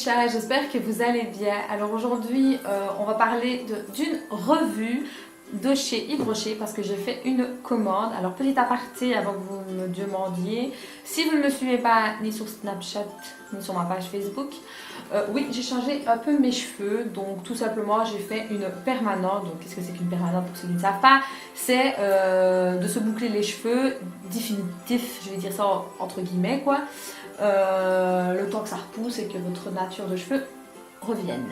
chats, j'espère que vous allez bien. Alors aujourd'hui, on va parler d'une revue de chez Yves Rocher parce que j'ai fait une commande. Alors petit aparté avant que vous me demandiez, si vous ne me suivez pas ni sur Snapchat ni sur ma page Facebook, oui, j'ai changé un peu mes cheveux. Donc tout simplement, j'ai fait une permanente. Donc qu'est-ce que c'est qu'une permanente pour ceux qui ne savent pas? C'est de se boucler les cheveux définitif, je vais dire ça entre guillemets quoi. Le temps que ça repousse et que votre nature de cheveux revienne.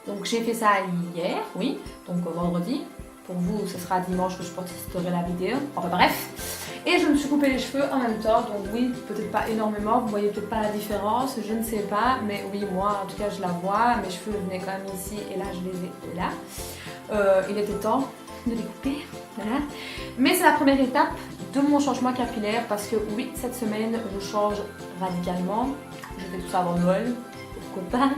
Donc j'ai fait ça hier, oui, donc vendredi. Pour vous, ce sera dimanche que je posterai la vidéo. Enfin bref. Et je me suis coupé les cheveux en même temps. Donc oui, peut-être pas énormément. Vous voyez peut-être pas la différence. Je ne sais pas. Mais oui, moi, en tout cas, je la vois. Mes cheveux venaient quand même ici. Et là, je les ai là. Il était temps de les couper. Voilà. Mais c'est la première étape de mon changement capillaire. Parce que oui, cette semaine, je change radicalement. Je fais tout ça avant Noël. Pourquoi pas.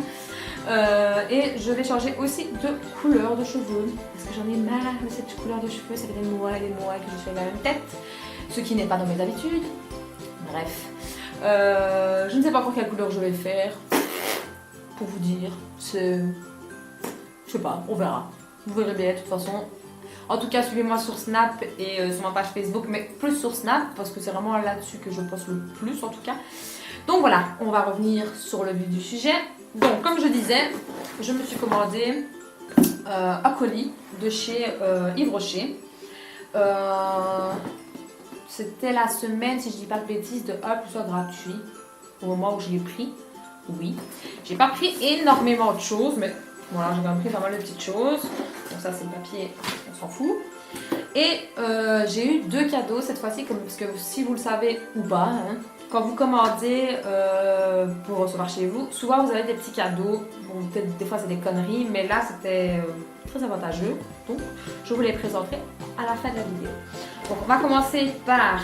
Et je vais changer aussi de couleur de cheveux parce que j'en ai marre de cette couleur de cheveux. Ça fait des mois et des mois que je fais la même tête, ce qui n'est pas dans mes habitudes. Bref, je ne sais pas encore quelle couleur je vais faire. Pour vous dire, c'est, je sais pas, on verra. Vous verrez bien de toute façon. En tout cas, suivez-moi sur Snap et sur ma page Facebook, mais plus sur Snap parce que c'est vraiment là-dessus que je poste le plus en tout cas. Donc voilà, on va revenir sur le vif du sujet. Donc, comme je disais, je me suis commandé un colis de chez Yves Rocher. C'était la semaine, si je dis pas de bêtises, de 1 + 1 gratuit. Au moment où je l'ai pris, oui. J'ai pas pris énormément de choses, mais voilà, j'ai quand même pris pas mal de petites choses. Donc ça, c'est le papier, on s'en fout. Et j'ai eu 2 cadeaux cette fois-ci, parce que si vous le savez ou pas, hein, quand vous commandez pour recevoir chez vous, souvent vous avez des petits cadeaux. Bon, peut-être des fois c'est des conneries, mais là c'était très avantageux. Donc je vous les présenterai à la fin de la vidéo. Donc on va commencer par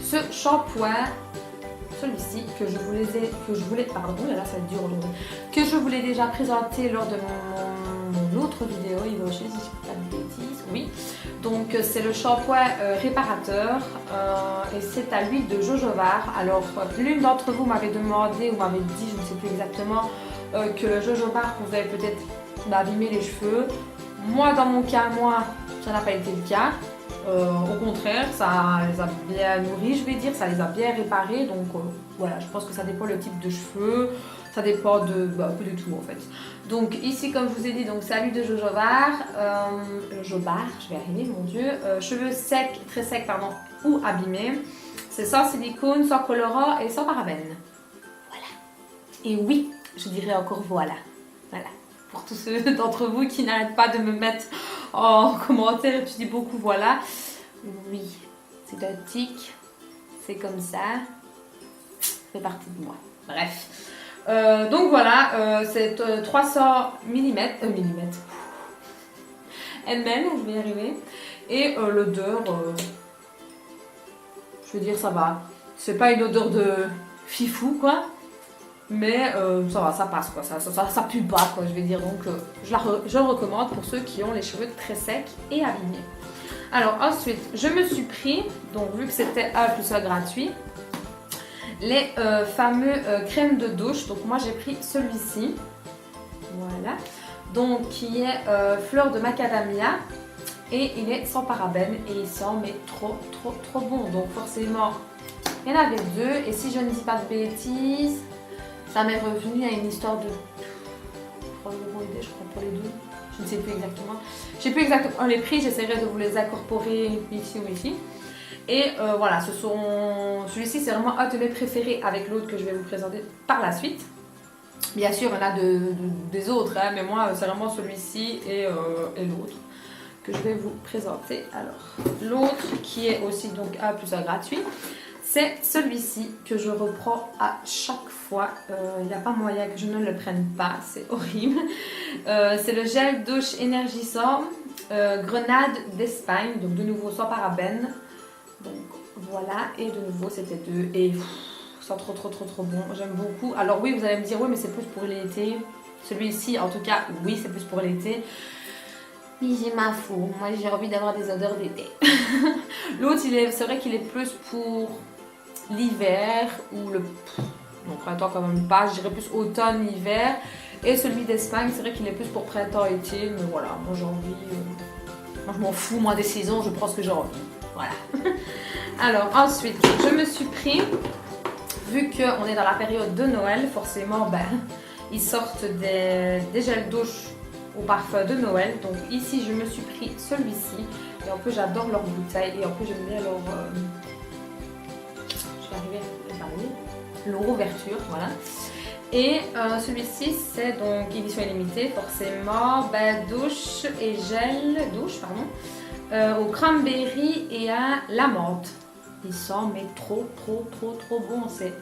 ce shampoing, celui-ci que je voulais, pardon, là ça va être dur aujourd'hui, que je vous l'ai déjà présenté lors de mon autre vidéo Yves Rocher, si je ne dis pas de bêtises, oui. Donc c'est le shampoing réparateur et c'est à l'huile de jojoba. Alors l'une d'entre vous m'avait demandé ou m'avait dit, je ne sais plus exactement, que le jojoba pouvait peut-être m'abîmer les cheveux. Moi dans mon cas, ça n'a pas été le cas. Au contraire, ça les a bien nourris, je vais dire, ça les a bien réparés. Donc voilà, je pense que ça dépend le type de cheveux, ça dépend de un peu de tout en fait. Donc ici, comme je vous ai dit, donc c'est à l'huile de jojoba, je vais arriver, mon Dieu, cheveux secs, très secs, pardon, ou abîmés. C'est sans silicone, sans colorant et sans parabènes. Voilà. Et oui, je dirais encore voilà. Voilà. Pour tous ceux d'entre vous qui n'arrêtent pas de me mettre en commentaire, tu dis beaucoup voilà. Oui, c'est un tic, c'est comme ça, ça fait partie de moi. Bref. Donc voilà, c'est 300 ml, je vais y arriver. Et l'odeur, je veux dire, ça va. C'est pas une odeur de fifou, quoi. Mais ça va, ça passe, quoi. Ça pue pas, quoi, je vais dire. Donc je le recommande pour ceux qui ont les cheveux très secs et abîmés. Alors ensuite, je me suis pris, donc vu que c'était 1 + 1 gratuit, les fameux crèmes de douche. Donc moi j'ai pris celui-ci, voilà, donc qui est fleur de macadamia et il est sans parabènes et il sent mais trop bon. Donc forcément il y en avait 2 et si je ne dis pas de bêtises, ça m'est revenu à une histoire de 3 € je crois pour les 2. Je ne sais plus exactement. Je ne sais plus exactement les prix, j'essaierai de vous les incorporer ici ou ici. Et voilà, celui-ci c'est vraiment un de mes préférés avec l'autre que je vais vous présenter par la suite. Bien sûr, il y en a des autres, hein, mais moi c'est vraiment celui-ci et l'autre que je vais vous présenter. Alors, l'autre qui est aussi donc 1 + 1 gratuit, c'est celui-ci que je reprends à chaque fois. Il n'y a pas moyen que je ne le prenne pas, c'est horrible. C'est le gel douche énergisant Grenade d'Espagne, donc de nouveau sans parabènes. Donc voilà, et de nouveau c'était 2 et c'est trop bon, j'aime beaucoup. Alors oui, vous allez me dire, oui mais c'est plus pour l'été. Celui-ci en tout cas, oui c'est plus pour l'été. Mais j'ai ma fou, moi j'ai envie d'avoir des odeurs d'été. L'autre, c'est vrai qu'il est plus pour l'hiver ou le Donc printemps quand même pas, je dirais plus automne, hiver. Et celui d'Espagne, c'est vrai qu'il est plus pour printemps-été, mais voilà, moi j'ai envie... moi je m'en fous, moi des saisons, je prends ce que j'ai envie. Voilà. Alors ensuite, je me suis pris, vu qu'on est dans la période de Noël, forcément, ben, ils sortent des gels douche au parfum de Noël. Donc ici, je me suis pris celui-ci. Et en plus, j'adore leur bouteille. Et en plus, j'aime bien leur... je vais arriver à parler. Leur ouverture, voilà. Et celui-ci, c'est donc édition illimitée, forcément, ben, douche et gel, douche, pardon, au cranberry et à la menthe. Il sent, mais trop bon. C'est...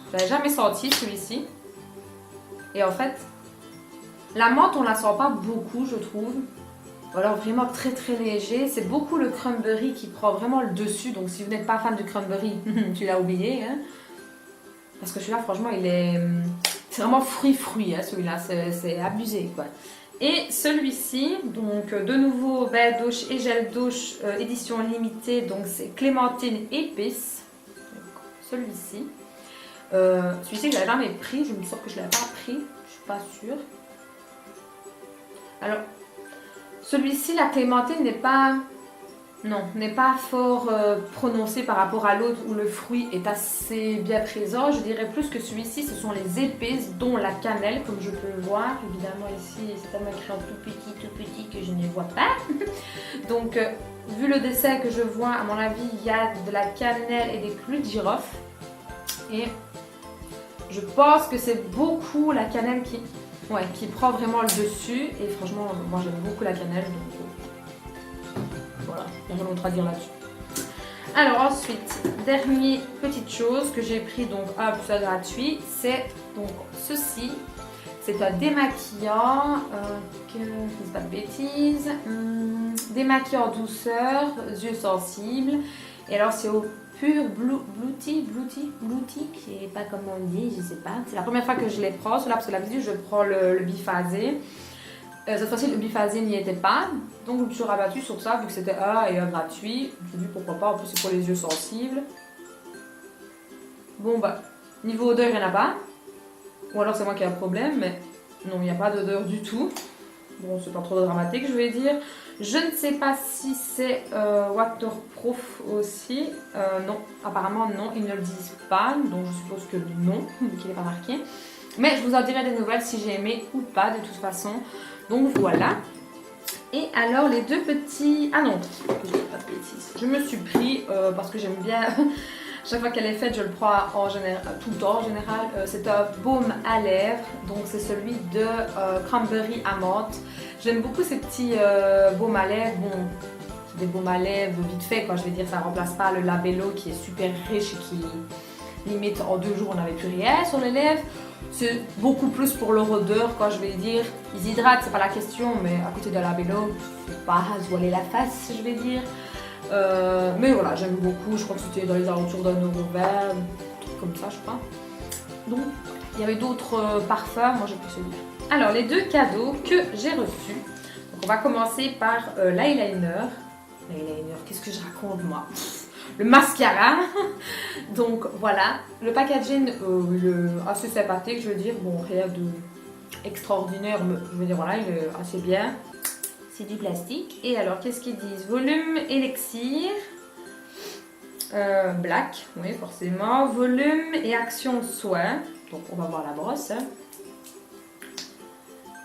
Je l'avais jamais senti, celui-ci. Et en fait, la menthe, on la sent pas beaucoup, je trouve. Alors vraiment très léger. C'est beaucoup le cranberry qui prend vraiment le dessus. Donc si vous n'êtes pas fan du cranberry, tu l'as oublié, hein. Parce que celui-là, franchement, c'est vraiment fruit, hein, celui-là. C'est abusé, quoi. Et celui-ci, donc de nouveau, bain douche et gel douche, édition limitée. Donc c'est clémentine épice. Celui-ci. Celui-ci, je ne l'avais jamais pris. Je me sens que je ne l'avais pas pris. Je suis pas sûre. Alors, celui-ci, la clémentine n'est pas... Non, n'est pas fort prononcé par rapport à l'autre où le fruit est assez bien présent. Je dirais plus que celui-ci, ce sont les épices, dont la cannelle, comme je peux le voir. Évidemment, ici, c'est tellement écrit en tout petit que je ne vois pas. Donc, vu le dessin que je vois, à mon avis, il y a de la cannelle et des clous de girofle. Et je pense que c'est beaucoup la cannelle qui prend vraiment le dessus. Et franchement, moi, j'aime beaucoup la cannelle. Donc, voilà, il n'y a rien d'autre à dire là-dessus. Alors ensuite, dernière petite chose que j'ai pris, donc hop, ça gratuit, c'est donc ceci. C'est un démaquillant, que je ne dis pas de bêtises, démaquillant douceur, yeux sensibles. Et alors c'est au pur Bluti, qui est pas comme on dit, je sais pas. C'est la première fois que je les prends, cela parce que d'habitude je prends le biphasé. Cette fois-ci, le biphasé n'y était pas, donc je me suis rabattue sur ça, vu que c'était un et un gratuit. Je me suis dit pourquoi pas, en plus c'est pour les yeux sensibles. Bon bah, niveau odeur, il n'y en a pas. Ou alors c'est moi qui ai un problème, mais non, il n'y a pas d'odeur du tout. Bon, c'est pas trop dramatique, je vais dire. Je ne sais pas si c'est waterproof aussi. Non, apparemment non, ils ne le disent pas, donc je suppose que non, vu qu'il n'est pas marqué. Mais je vous en dirai des nouvelles si j'ai aimé ou pas, de toute façon. Donc voilà. Et alors les deux petits... Ah non, je dis pas de bêtises. Je me suis pris, parce que j'aime bien... Chaque fois qu'elle est faite, je le prends en général, tout le temps en général. C'est un baume à lèvres. Donc c'est celui de cranberry à menthe. J'aime beaucoup ces petits baumes à lèvres. Bon, c'est des baumes à lèvres vite fait, quoi. Je vais dire, ça ne remplace pas le Labello qui est super riche et qui... Limite en 2 jours on n'avait plus rien sur les lèvres. C'est beaucoup plus pour leur odeur, quoi, je vais dire. Ils hydratent, c'est pas la question, mais à côté de la Labello, faut pas se voiler la face, je vais dire. Mais voilà, j'aime beaucoup. Je crois que c'était dans les alentours d'1,20 €, un truc comme ça, je crois. Donc, il y avait d'autres parfums. Moi, j'ai pris celui-là. Alors, les deux cadeaux que j'ai reçus. Donc, on va commencer par l'eyeliner. L'eyeliner, qu'est-ce que je raconte, moi? Le mascara. Donc voilà, le packaging assez sympathique, je veux dire. Bon, rien de extraordinaire, mais je veux dire, voilà, il est assez bien. C'est du plastique. Et alors, qu'est-ce qu'ils disent? Volume élixir. Black, oui, forcément. Volume et action soin. Donc, on va voir la brosse. Hein.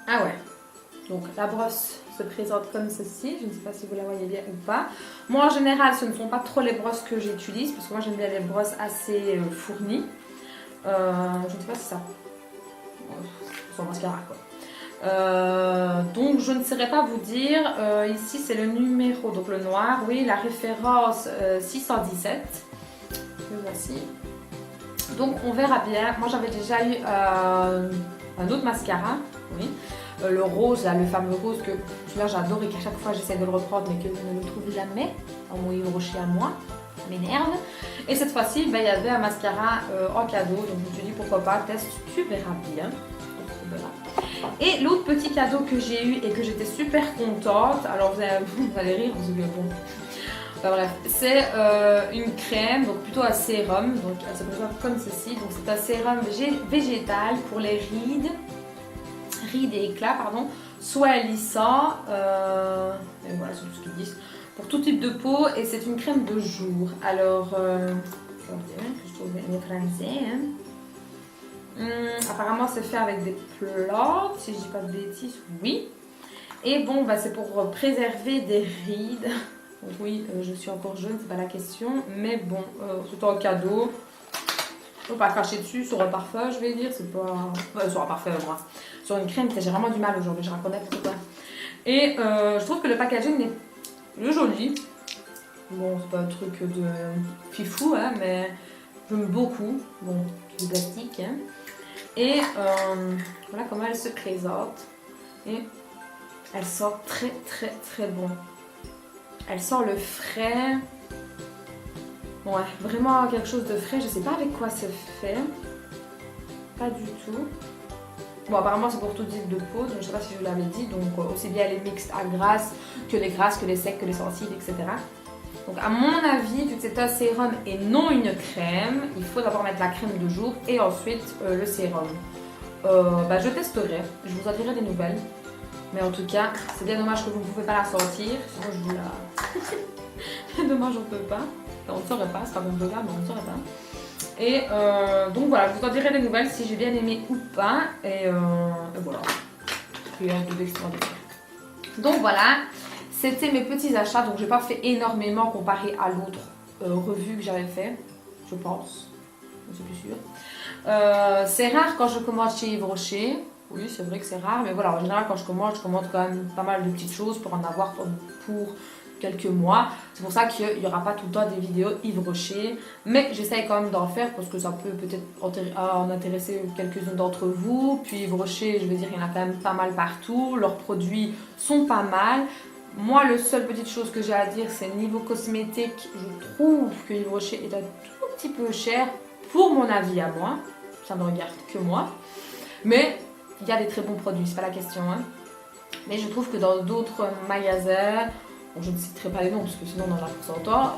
Ah ouais. Donc, la brosse se présente comme ceci. Je ne sais pas si vous la voyez bien ou pas. Moi, en général, ce ne sont pas trop les brosses que j'utilise parce que moi, j'aime bien les brosses assez fournies. Je ne sais pas si ça... C'est un mascara, quoi. Donc, je ne saurais pas vous dire. Ici, c'est le numéro, donc le noir. Oui, la référence 617. Le voici. Donc, on verra bien. Moi, j'avais déjà eu un autre mascara. Oui. Le rose, là, le fameux rose que celui-là j'adore et qu'à chaque fois j'essaie de le reprendre mais que je ne le trouve jamais dans mon livre rocher à moi, ça m'énerve. Et cette fois-ci, ben, il y avait un mascara en cadeau, donc je me suis dit pourquoi pas, test, tu verras bien. Et l'autre petit cadeau que j'ai eu et que j'étais super contente, alors vous allez rire, vous allez dire bon, Enfin bref, c'est une crème, donc plutôt à sérum, donc elle se présente comme ceci. Donc c'est un sérum végétal pour les rides et éclats, pardon, soit lissant, et voilà, c'est tout ce qu'ils disent, pour tout type de peau, et c'est une crème de jour. Alors, je vais dire que je trouve les français, apparemment c'est fait avec des plantes, si je dis pas de bêtises, oui. Et bon, bah, c'est pour préserver des rides. Donc oui, je suis encore jeune, c'est pas la question, mais bon, c'est un cadeau. Faut pas cracher dessus sur un parfum, je vais dire, c'est pas... sur un parfum, moi. Sur une crème, j'ai vraiment du mal aujourd'hui, je reconnais pourquoi. Et je trouve que le packaging est joli. Bon, c'est pas un truc de fifou, hein, mais j'aime beaucoup. Bon, du plastique, hein. Et voilà comment elle se présente. Et elle sent très très très bon. Elle sent le frais. Ouais, vraiment quelque chose de frais. Je sais pas avec quoi c'est fait. Pas du tout. Bon, apparemment c'est pour tout type de peau, donc je sais pas si je vous l'avais dit. Donc aussi bien les mixtes à grasses, que les secs, que les sensibles, etc. Donc à mon avis, vu que c'est un sérum et non une crème, il faut d'abord mettre la crème de jour et ensuite le sérum. Bah, je testerai, je vous en dirai des nouvelles. Mais en tout cas, c'est bien dommage que vous ne pouvez pas la sentir. Sinon je vous la... c'est dommage, on ne peut pas. On ne saurait pas, c'est pas bon de là, mais on ne saurait pas. Et donc voilà, je vous en dirai des nouvelles si j'ai bien aimé ou pas. Et voilà. Rien de d'extraordinaire. Donc voilà, c'était mes petits achats. Donc j'ai pas fait énormément comparé à l'autre revue que j'avais fait, je pense. Je suis plus sûre. C'est rare quand je commande chez Yves Rocher. Oui, c'est vrai que c'est rare, mais voilà, en général, quand je commande quand même pas mal de petites choses pour en avoir pour quelques mois. C'est pour ça qu'il n'y aura pas tout le temps des vidéos Yves Rocher, mais j'essaye quand même d'en faire parce que ça peut peut-être en intéresser quelques-uns d'entre vous. Puis Yves Rocher, je veux dire, il y en a quand même pas mal partout. Leurs produits sont pas mal. Moi, la seule petite chose que j'ai à dire, c'est niveau cosmétique, je trouve que Yves Rocher est un tout petit peu cher pour mon avis à moi. Ça ne regarde que moi. Mais il y a des très bons produits, c'est pas la question, hein. Mais je trouve que dans d'autres magasins, bon, je ne citerai pas les noms parce que sinon on en a pour 100 ans,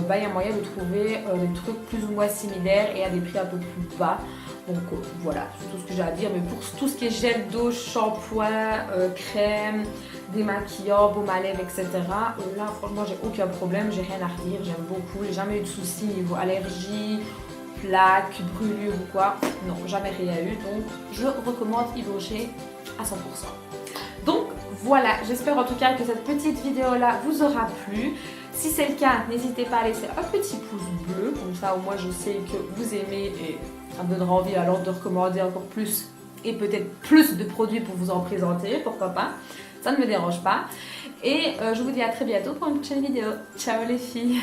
bah, il y a moyen de trouver des trucs plus ou moins similaires et à des prix un peu plus bas. Donc voilà, c'est tout ce que j'ai à dire. Mais pour tout ce qui est gel d'eau, shampoing, crème, démaquillant, baume à lèvres, etc. Là franchement j'ai aucun problème, j'ai rien à redire, j'aime beaucoup, j'ai jamais eu de soucis niveau allergie, plaques, brûlures ou quoi. Non, jamais rien eu, donc je recommande Yves Rocher à 100%. Donc voilà, j'espère en tout cas que cette petite vidéo là vous aura plu. Si c'est le cas, n'hésitez pas à laisser un petit pouce bleu, comme ça au moins je sais que vous aimez et ça me donnera envie alors de recommander encore plus et peut-être plus de produits pour vous en présenter, pourquoi pas. Ça ne me dérange pas. Et je vous dis à très bientôt pour une prochaine vidéo. Ciao les filles!